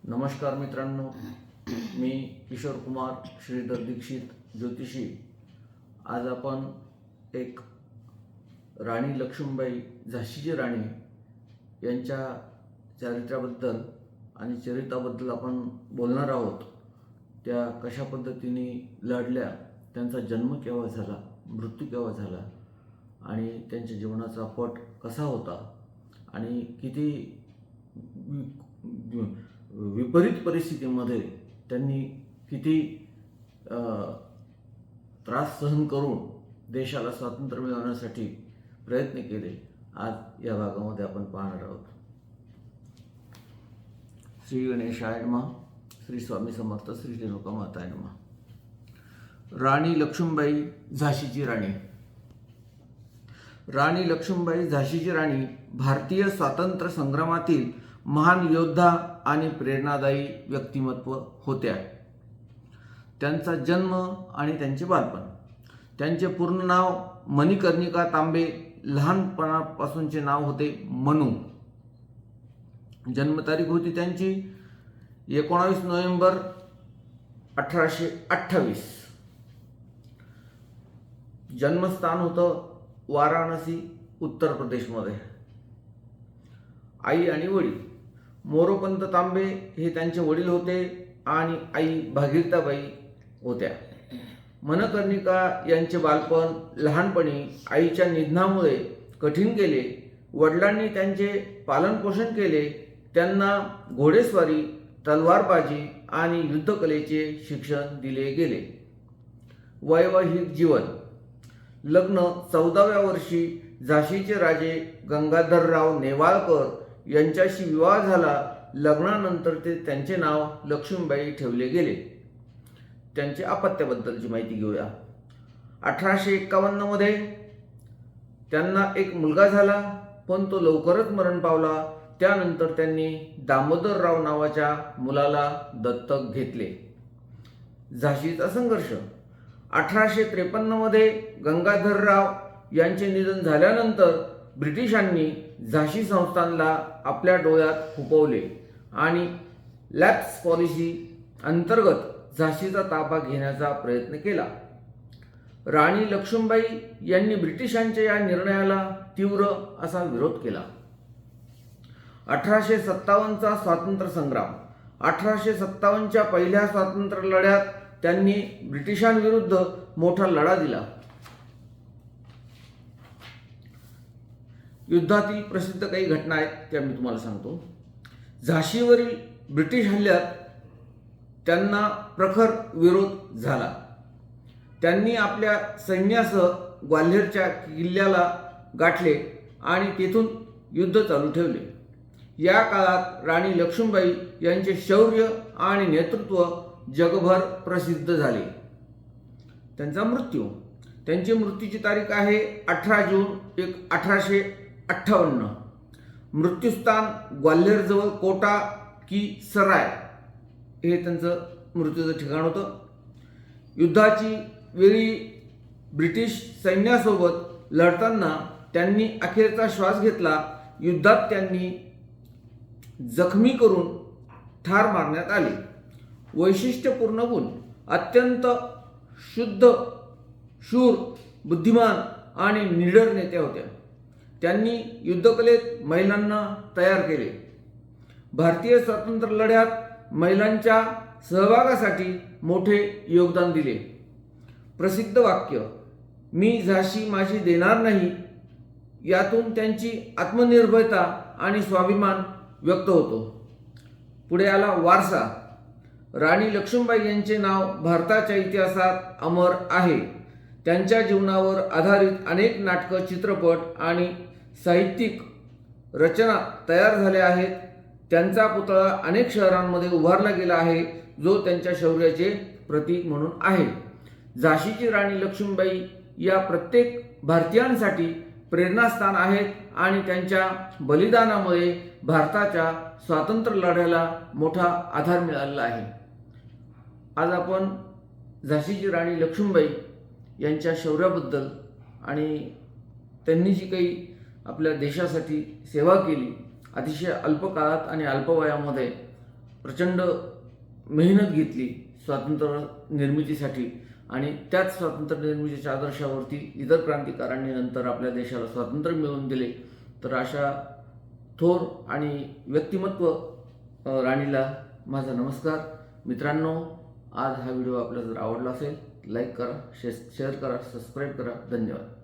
नमस्कार मित्रांनो, मी किशोर कुमार श्रीधर दीक्षित ज्योतिषी। आज आपण एक राणी लक्ष्मीबाई झाशीची राणी यांच्या चारित्र्याबद्दल आणि चरित्राबद्दल आपण बोलणार आहोत। त्या कशा पद्धतीने लढल्या, त्यांचा जन्म केव्हा झाला, मृत्यू केव्हा झाला आणि त्यांच्या जीवनाचा पट कसा होता आणि किती विपरीत परिस्थितीमध्ये त्यांनी किती त्रास सहन करून देशाला स्वातंत्र्य मिळवण्यासाठी प्रयत्न केले, आज या भागामध्ये आपण पाहणार आहोत। श्री गणेशाय नमः, श्री स्वामी समर्थ, श्री रेणुका माताय नमः। राणी लक्ष्मीबाई झाशीची राणी। राणी लक्ष्मीबाई झाशीची राणी भारतीय स्वातंत्र्य संग्रामातील महान योद्धा आणि प्रेरणादायी व्यक्तिमत्व होत्या। त्यांचा जन्म आणि त्यांचे बालपण। त्यांचे पूर्ण नाव मणिकर्णिका तांबे, लहानपणापासूनचे नाव होते मनू। जन्मतारीख होती त्यांची 19 नोव्हेंबर 1828। जन्मस्थान होतं वाराणसी, उत्तर प्रदेशमध्ये। आई आणि वडील मोरोपंत तांबे हे त्यांचे वडील होते आणि आई भागीरथाबाई होत्या। मनकर्णिका यांचे बालपण लहानपणी आईच्या निधनामुळे कठीण गेले। वडिलांनी त्यांचे पालनपोषण केले। त्यांना घोडेस्वारी, तलवारबाजी आणि युद्धकलेचे शिक्षण दिले गेले। वैवाहिक जीवन। लग्न 14व्या वर्षी झाशीचे राजे गंगाधरराव नेवाळकर यांच्याशी विवाह झाला। लग्नानंतर त्यांचे नाव लक्ष्मीबाई ठेवले गेले। त्यांचे अपत्याबद्दलची माहिती घेऊया। 1851 मध्ये त्यांना एक मुलगा झाला, पण तो लवकरच मरण पावला। त्यानंतर त्यांनी दामोदरराव नावाच्या मुलाला दत्तक घेतले। झाशीचा संघर्ष। 1853 मध्ये गंगाधरराव यांचे निधन झाल्यानंतर ब्रिटिशांनी झाशी संस्थानला आपल्या डोळ्यात खुपवले आणि लॅप्स पॉलिसी अंतर्गत झाशीचा ताबा घेण्याचा प्रयत्न केला। राणी लक्ष्मीबाई यांनी ब्रिटिशांच्या या निर्णयाला तीव्र असा विरोध केला। 1857चा स्वातंत्र्य संग्राम। 1857च्या पहिल्या स्वातंत्र्य लढ्यात त्यांनी ब्रिटिशांविरुद्ध मोठा लढा दिला। युद्धातील प्रसिद्ध काही घटना आहेत त्या मी तुम्हाला सांगतो। झाशीवरील ब्रिटिश हल्ल्यात त्यांना प्रखर विरोध झाला। त्यांनी आपल्या सैन्यासह ग्वाल्हेरच्या किल्ल्याला गाठले आणि तेथून युद्ध चालू ठेवले। या काळात राणी लक्ष्मीबाई यांचे शौर्य आणि नेतृत्व जगभर प्रसिद्ध झाले। त्यांचा मृत्यू। त्यांची मृत्यूची तारीख आहे 18 जून 1858। मृत्यूस्थान ग्वाल्हेरजवळ कोटा की सराय हे त्यांचं मृत्यूचं ठिकाण होतं। युद्धाची वेळी ब्रिटिश सैन्यासोबत लढताना त्यांनी अखेरचा श्वास घेतला। युद्धात त्यांनी जखमी करून ठार मारण्यात आले। वैशिष्ट्यपूर्ण गुण। अत्यंत शुद्ध, शूर, बुद्धिमान आणि निडर नेत्या होत्या। त्यांनी युद्धकलेत महिलांना तयार केले। भारतीय स्वातंत्र्य लढ्यात महिलांच्या सहभागासाठी मोठे योगदान दिले। प्रसिद्ध वाक्य, मी झाशी माझी देणार नाही, यातून त्यांची आत्मनिर्भरता आणि स्वाभिमान व्यक्त होतो। पुढे आला वारसा। राणी लक्ष्मीबाई यांचे नाव भारताच्या इतिहासात अमर आहे। त्यांच्या जीवनावर आधारित अनेक नाटकं, चित्रपट आणि साहित्यिक रचना तयार झाल्या आहेत। त्यांचा पुतळा अनेक शहरांमध्ये उभारला गेला आहे, जो त्यांच्या शौर्याचे प्रतीक म्हणून आहे। झाशीची राणी लक्ष्मीबाई या प्रत्येक भारतीयांसाठी प्रेरणास्थान आहेत आणि त्यांच्या बलिदानामुळे भारताच्या स्वातंत्र्य लढ्याला मोठा आधार मिळालेला आहे। आज आपण झाशीची राणी लक्ष्मीबाई यांच्या शौर्याबद्दल आणि त्यांनी जी काही आपल्या देशासाठी सेवा केली, अतिशय अल्प काळात आणि अल्प वयामध्ये प्रचंड मेहनत घेतली स्वातंत्र्य निर्मितीसाठी आणि त्याच स्वातंत्र्य निर्मितीच्या आदर्शावरती इतर क्रांतिकारांनी नंतर आपल्या देशाला स्वातंत्र्य मिळवून दिले. तर अशा थोर आणि व्यक्तिमत्व राणीला माझा नमस्कार. मित्रांनो, आज हा व्हिडिओ आपल्याला जर आवडला असेल लाईक करा, शेअर करा, सबस्क्राईब करा. धन्यवाद.